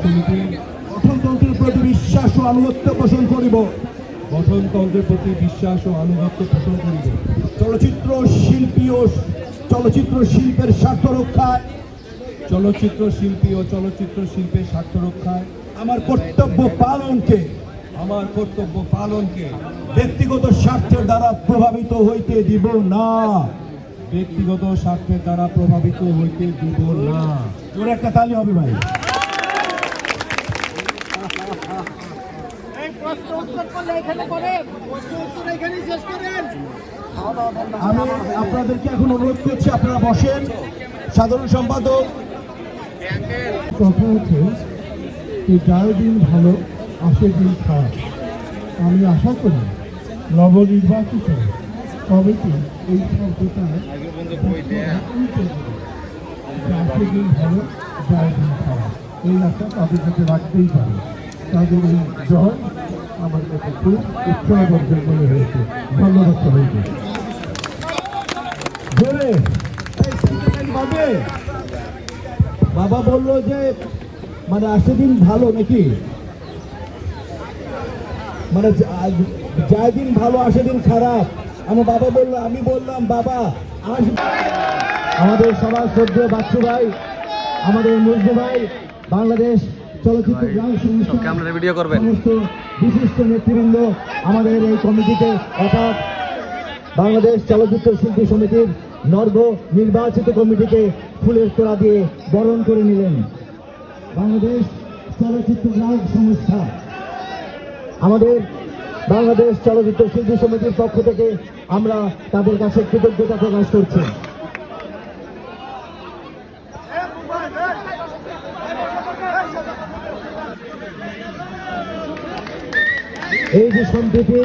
সমিতির গঠনতন্ত্রের প্রতি বিশ্বাস ও আনুগত্য পোষণ করিব। গঠনতন্ত্রের প্রতি বিশ্বাস ও আনুগত্য পোষণ করিব। চলচ্চিত্র শিল্পী ও চলচ্চিত্র শিল্পের স্বার্থ রক্ষায় চলচ্চিত্র শিল্পী ও চলচ্চিত্র শিল্পের স্বার্থ রক্ষায় আমার কর্তব্য পালনকে ব্যক্তিগত স্বার্থের দ্বারা প্রভাবিত হইতে দিব না। ব্যক্তিগত স্বার্থের দ্বারা প্রভাবিত হইতে দিব না। তোর একটা তালি হবে ভাই। আমি আপনাদেরকে এখন অনুরোধ করছি, আপনারা বসেন। সাধারণ সম্পাদক কথা হচ্ছে যে যার দিন ভালো আসে দিন খারাপ। আমি আশা করি নবনির্বাচিত কমিটি এই শব্দটা আসে দিন ভালো যায় দিন খারাপ, এই আশা তাদের কাছে রাখতেই পারে। তাদের এই জয় আমার কাছে খুব উৎসাহবর্ধক মনে হয়েছে। ধন্যবাদ সবাইকে। বাবা বললো যে মানে আসে দিন ভালো নাকি, মানে যায় দিন ভালো আসে দিন খারাপ। আমার বাবা বললো, আমি বললাম বাবা আমাদের সবার শ্রদ্ধেয় বাচ্চু ভাই, আমাদের মুজু ভাই, বাংলাদেশ চলচ্চিত্র গ্রাম সংস্থা সমস্ত বিশিষ্ট নেতৃবৃন্দ আমাদের এই কমিটিতে অর্থাৎ বাংলাদেশ চলচ্চিত্র শিল্পী সমিতির নির্বাচিত কমিটিকে ফুলের তোড়া দিয়ে বরণ করে নিলেন। বাংলাদেশ চলচ্চিত্র গ্রাম সংস্থা আমাদের বাংলাদেশ চলচ্চিত্র শিল্পী সমিতির পক্ষ থেকে আমরা তাদের কাছে কৃতজ্ঞতা প্রকাশ করছি। এই যে সম্প্রীতি